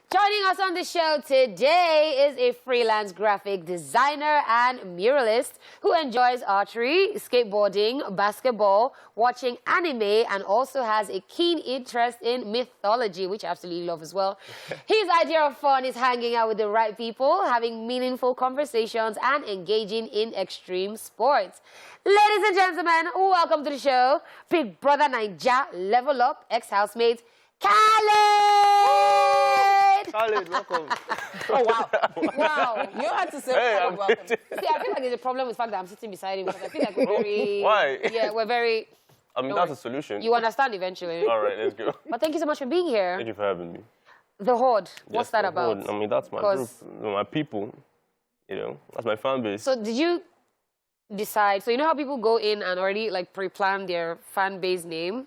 Joining us on the show today is a freelance graphic designer and muralist who enjoys archery, skateboarding, basketball, watching anime, and also has a keen interest in mythology, which I absolutely love as well. His idea of fun is hanging out with the right people, having meaningful conversations, and engaging in extreme sports. Ladies and gentlemen, welcome to the show. Big Brother Naija, Level Up, ex-housemate, Khalid! Khalid, welcome. Oh, wow. Wow. You had to say welcome. See, I feel like there's a problem with the fact that I'm sitting beside him because I feel like we're very... Why? Yeah, we're very... I mean, that's a solution. You understand eventually. All right, let's go. But thank you so much for being here. Thank you for having me. The Horde, what's Yes, that the about? Horde. I mean, that's my group, my people. You know, that's my fan base. So did you decide... So you know how people go in and already like pre-plan their fan base name?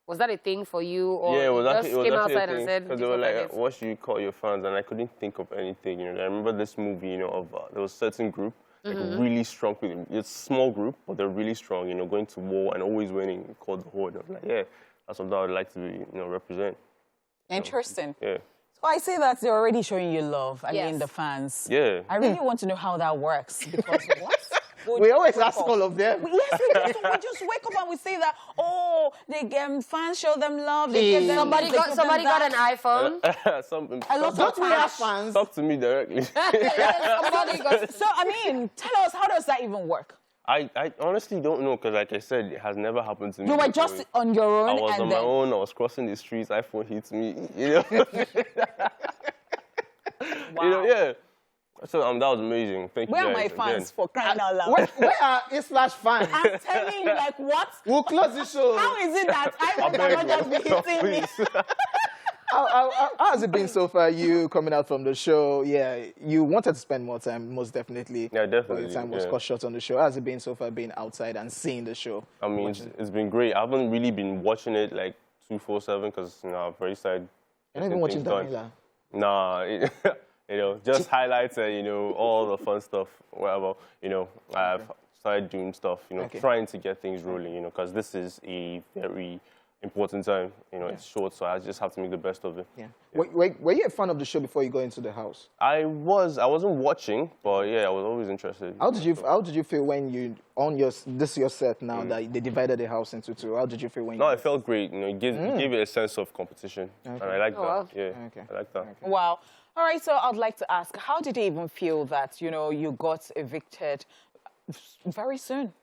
Was that a thing for you, or yeah, it was just actually, came it was outside actually a and thing, said, because they were like, what should you call your fans? And I couldn't think of anything, you know. I remember this movie, you know, of there was a certain group, like really strong people. It's a small group, but they're really strong, you know, going to war and always winning, called the Horde. I was like, yeah, that's what I would like to be, you know, represent. Interesting. Yeah. So I say that they're already showing you love, I Yes. mean, the fans. Yeah. I really want to know how that works, because what? We always ask all of them. Yes, we just wake up and we say that, oh, they fans show them love. They give them somebody got an iPhone? Something. A lot of Don't we have fans. fans? Talk to me directly. Somebody got... So, I mean, tell us, how does that even work? I honestly don't know, because like I said, it has never happened to me. You were before. just on your own, I was and on then... my own, I was crossing the streets, iPhone hits me, you know? Wow. You know, yeah. So that was amazing. Thank you Where are guys my fans again. for crying out loud? Where are Islash fans? I'm telling you, like, what? We'll close the show. How is it that I cannot just be hitting me? How has it been so far, you coming out from the show? Yeah, you wanted to spend more time, most definitely. Yeah, definitely. But the time was cut short on the show. How has it been so far, being outside and seeing the show? I mean, it's been great. I haven't really been watching it like 2/4/7, because, you know, I'm very sad. You're not even watching Daniella? Nah, you know, just highlights and, you know, all the fun stuff, whatever. You know, I've started doing stuff, you know, trying to get things rolling, you know, because this is a very important time. You know, it's short, so I just have to make the best of it. Yeah. Were you a fan of the show before you got into the house? I wasn't watching, but yeah, I was always interested. How did you feel when you on your set now that they divided the house into two? How did you feel when? No, it felt great. You know, it gave it a sense of competition, and I like that. Wow. Yeah, I like that. Okay. Wow. All right, so I'd like to ask, how did you even feel that, you know, you got evicted very soon?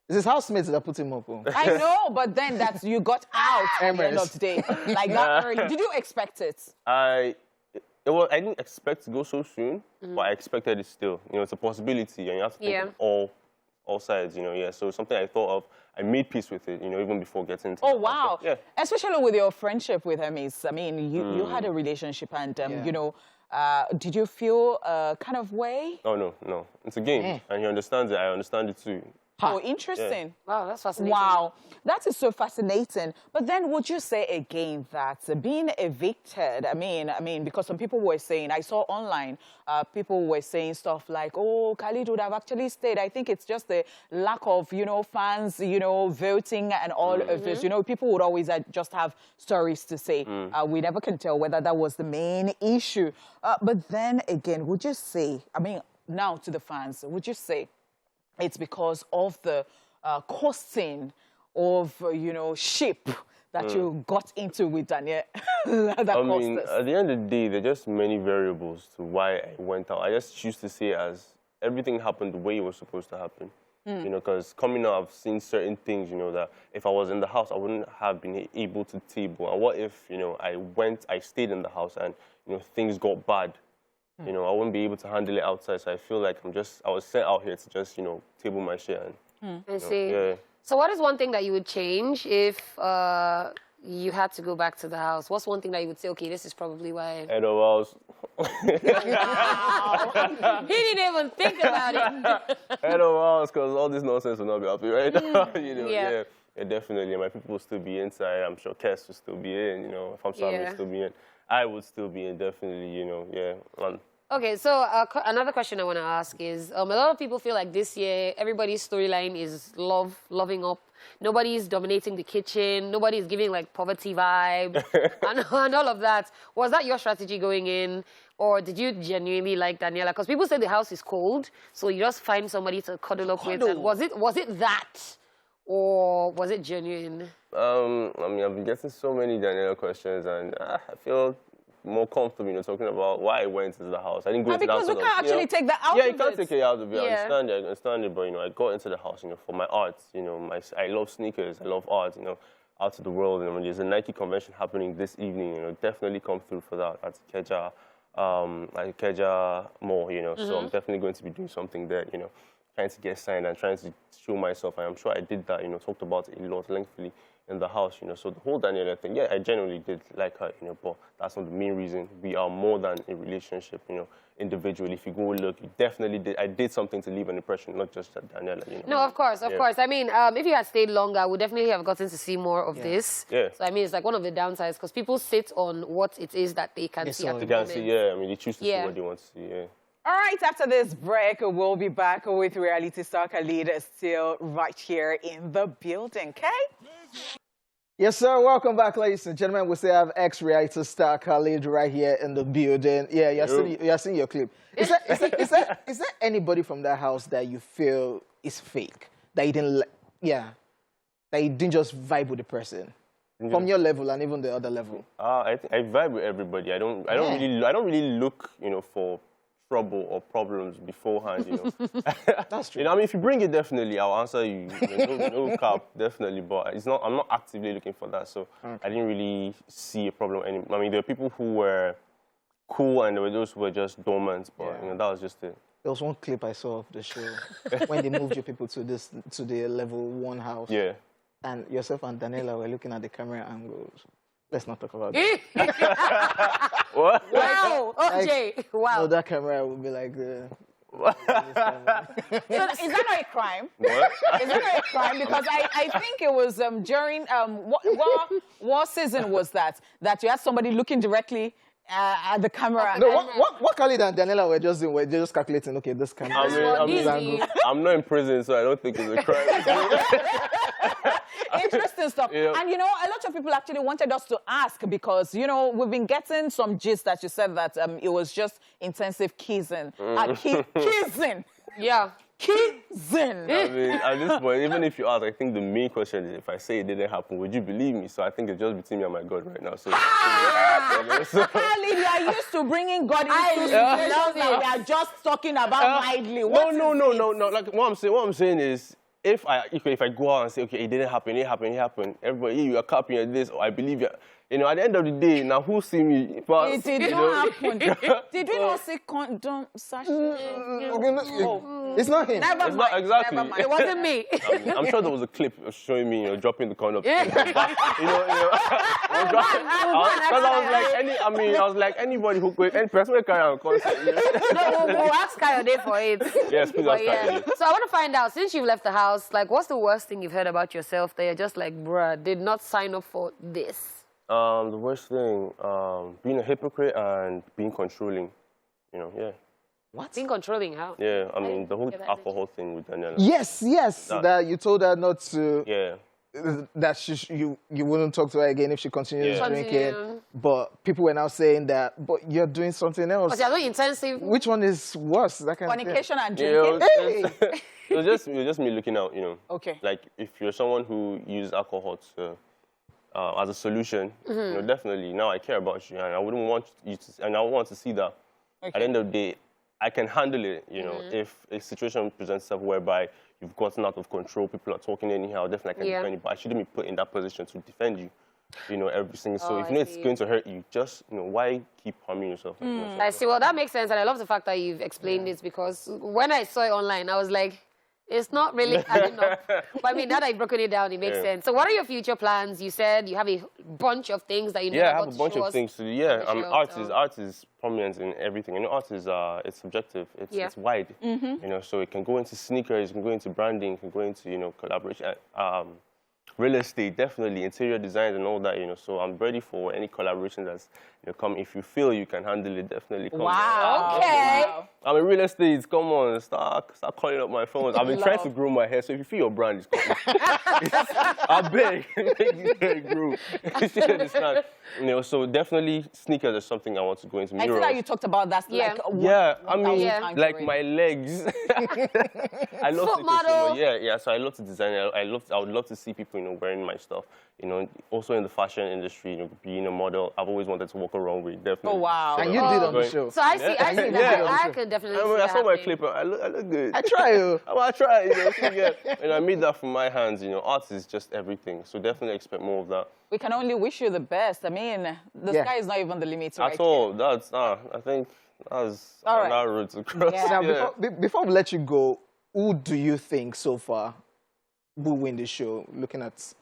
It's his housemates that put him up. Oh. I know, but then that you got out at the end of the day. Like that early. Did you expect it? I didn't expect to go so soon, but I expected it still. You know, it's a possibility, and you have to think of all sides, you know, yeah. So something I thought of, I made peace with it, you know, even before getting into Oh, the wow. house. Yeah. Especially with your friendship with Hermes. I mean, you had a relationship and, you know, did you feel a kind of way? Oh, no. It's a game, and he understands it. I understand it too. Oh, interesting. Yeah. Wow, that's fascinating. Wow, that is so fascinating. But then would you say again that being evicted, I mean, because some people were saying, I saw online, people were saying stuff like, oh, Khalid would have actually stayed. I think it's just the lack of, you know, fans, you know, voting and all of this. You know, people would always just have stories to say. We never can tell whether that was the main issue. But then again, would you say, I mean, now to the fans, would you say, it's because of the costing of, you know, ship that you got into with Daniella. I mean, at the end of the day, there are just many variables to why I went out. I just choose to see it as everything happened the way it was supposed to happen. You know, because coming out, I've seen certain things, you know, that if I was in the house, I wouldn't have been able to table. And what if, you know, I stayed in the house and, you know, things got bad? You know, I wouldn't be able to handle it outside, so I feel like I was sent out here to just, you know, table my shit. And, I see. Yeah. So what is one thing that you would change if you had to go back to the house? What's one thing that you would say, okay, this is probably why? Head of house. He didn't even think about it. Head of house, because all this nonsense will not be happy right now. You know, Yeah. yeah, definitely. My people will still be inside. I'm sure Kes will still be in, you know. If I'm sorry, will still be in. I would still be in, definitely, you know, yeah. And Okay, so another question I want to ask is, a lot of people feel like this year, everybody's storyline is loving up. Nobody's dominating the kitchen. Nobody's giving like poverty vibe and all of that. Was that your strategy going in? Or did you genuinely like Daniella? Because people say the house is cold, so you just find somebody to cuddle up with. And was it that? Or was it genuine? I mean, I've been getting so many Daniella questions, and I feel more comfortable, talking about why I went into the house. I didn't go into the house. Because we can't actually take that out of it. Yeah, you can't take it out of it. I understand it, but, I got into the house, for my art. I love sneakers, I love art, out to the world. And when there's a Nike convention happening this evening, definitely come through for that at Keja Mall, So I'm definitely going to be doing something there, trying to get signed and trying to show myself. And I'm sure I did that, talked about it a lot lengthily in the house, So the whole Daniella thing, yeah, I genuinely did like her, but that's not the main reason. We are more than a relationship, individually. If you go look, you definitely did. I did something to leave an impression, not just Daniella, No, of course. I mean, if you had stayed longer, I would definitely have gotten to see more of this. Yeah. So, I mean, it's like one of the downsides, because people sit on what it is that they can see at the moment. Yeah, I mean, they choose to see what they want to see, yeah. All right, after this break, we'll be back with reality star Khalid still right here in the building, okay? Yes, sir. Welcome back, ladies and gentlemen. We still have ex-reality star Khalid right here in the building. Yeah, you're seeing your clip. Is there anybody from that house that you feel is fake? That you didn't, that you didn't just vibe with the person? From your level and even the other level? I vibe with everybody. I don't really look, for trouble or problems beforehand, That's true. I mean, if you bring it, definitely, I'll answer you. No cap, definitely. But I'm not actively looking for that. So I didn't really see a problem anymore. I mean, there were people who were cool and there were those who were just dormant. But that was just it. There was one clip I saw of the show when they moved your people to the level 1 house. Yeah. And yourself and Daniella were looking at the camera angles. Let's not talk about that. What? Wow, OJ, wow. No, that camera would be like So is that not a crime? What? Is that not a crime? Because I think it was during, what season was that? That you had somebody looking directly at the camera. No, what Khalid and Daniella were just doing, were just calculating, okay, this camera. I'm not in prison, so I don't think it's a crime. Interesting stuff. And, a lot of people actually wanted us to ask because, we've been getting some gist that you said that it was just intensive kissing. Kissing. Yeah. Kissing. I mean, at this point, even if you ask, I think the main question is, if I say it didn't happen, would you believe me? So I think it's just between me and my God right now. So, Khalid, you are used to bringing God into situations that we are just talking about mildly. No. Like what I'm saying is, if I go out and say, okay, it didn't happen, it happened, everybody, you are copying this, or I believe you. At the end of the day, now who see me? But, it did not happen. Did we not say condom sachet? It's not him. Never mind. Not exactly. Never mind. It wasn't me. I'm sure there was a clip showing me, dropping the condom. Because I was like, anybody who could, any person will carry on concert. No, we'll ask Kayode for it. Yes, please ask Kayode. So I want to find out, since you've left the house, like, what's the worst thing you've heard about yourself that you're just like, bruh, did not sign up for this? The worst thing, being a hypocrite and being controlling, yeah. What? Being controlling, how? Yeah, I mean, the whole alcohol thing with Daniella. Yes, that you told her not to. Yeah. That you wouldn't talk to her again if she continues drinking. But people were now saying that, but you're doing something else. But you're doing intensive. Which one is worse? That kind Fornication of and drinking. It was just me looking out, Okay. Like, if you're someone who uses alcohol to, as a solution, definitely, now I care about you, and I wouldn't want you to, and I want to see that. Okay. At the end of the day, I can handle it, if a situation presents itself whereby you've gotten out of control, people are talking anyhow, definitely I can defend you, but I shouldn't be put in that position to defend you, every single. So if it's going to hurt you, just, why keep harming yourself? I see. Well, that makes sense, and I love the fact that you've explained this, because when I saw it online, I was like, it's not really adding up. But I mean, now that you've broken it down, it makes sense. So what are your future plans? You said you have a bunch of things that you know I have a bunch of things to do. Yeah, art is prominent in everything. Art is it's subjective. It's wide. So it can go into sneakers, it can go into branding, it can go into collaboration. Real estate, definitely, interior designs and all that, so I'm ready for any collaborations that's, come. If you feel you can handle it, definitely come. Wow. Okay. Wow. I'm in real estate, come on, start calling up my phones. I've been trying to grow my hair, so if you feel your brand is coming, I beg, make it grow. You understand? So definitely sneakers is something I want to go into. I feel like you talked about that. Yeah. I mean, like my legs. I love Foot to model. Yeah. So I love to design. I would love to see people, wearing my stuff. Also in the fashion industry, being a model. I've always wanted to walk a runway, definitely. Oh wow. So, And you did on the show. So I see that. I can definitely see I that saw my happening. clip. I look good. I try you. I try, and I made that from my hands. Art is just everything. So definitely expect more of that. We can only wish you the best. I mean, the sky is not even the limit right At all. That's I think that's All right. another route to cross. Yeah. Now, before we let you go, who do you think so far will win the show? Looking at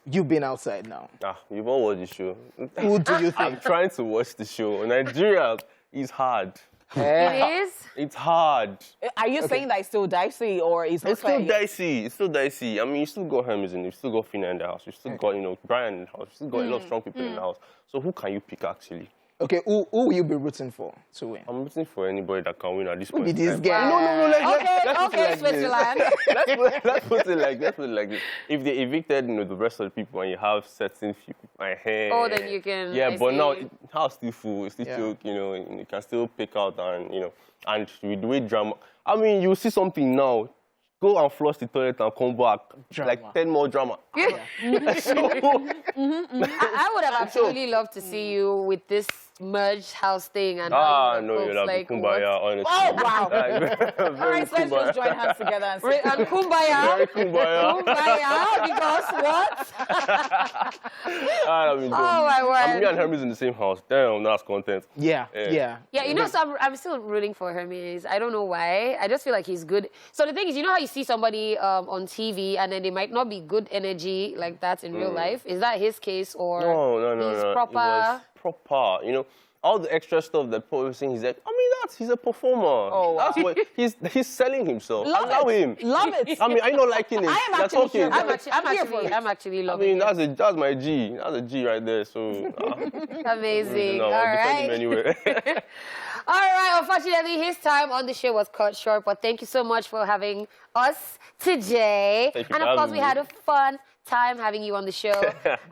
you being outside now. You've all watched the show. Who do you think? I'm trying to watch the show. Nigeria is hard. It is? It's hard. Are you saying that it's still dicey or it's not It's still fair? dicey. It's still dicey. I mean, you still got Hermes in, you still got Fina in the house, you still got, Brian in the house, you still got a lot of strong people in the house. So who can you pick actually? Okay, who will you be rooting for to win? I'm rooting for anybody that can win at this point. Be this in time. guy. No. Let's put it like this. Switzerland. let's put it like this. If they evicted, the rest of the people, and you have certain few people, Oh, then you can. Yeah, I but see. now house still full, it's still Yeah. choke, and you can still pick out and and with the way drama. I mean, you see something now. Go and flush the toilet and come back. Like 10 more drama. I would have absolutely loved to see you with this merged house thing and No, you'll have like to kumbaya, honestly. Oh, wow. Like, All right, so let's just join hands together and say, and kumbaya. Very kumbaya. Kumbaya, because what? Oh my word. Me and Hermes in the same house. Damn, that's content. Yeah. Yeah, so I'm still rooting for Hermes. I don't know why. I just feel like he's good. So the thing is, how you see somebody on TV and then they might not be good energy like that in real life? Is that his case or No. he's It proper? was proper. All the extra stuff that Paul was saying, he's like, he's a performer. Oh, wow. That's what he's selling himself. Allow him. Love it. I mean, I not liking it. I am You're actually talking. here. I'm actually I loving mean, it. that's my G. That's a G right there. So Amazing. no, All I'll defend him right. anyway. All right. Unfortunately, his time on the show was cut short, but thank you so much for having us today. Thank you And for of course, having we me. had a fun time having you on the show.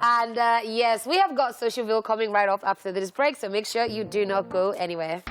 And yes, we have got Socialville coming right off after this break, so make sure you do not go anywhere.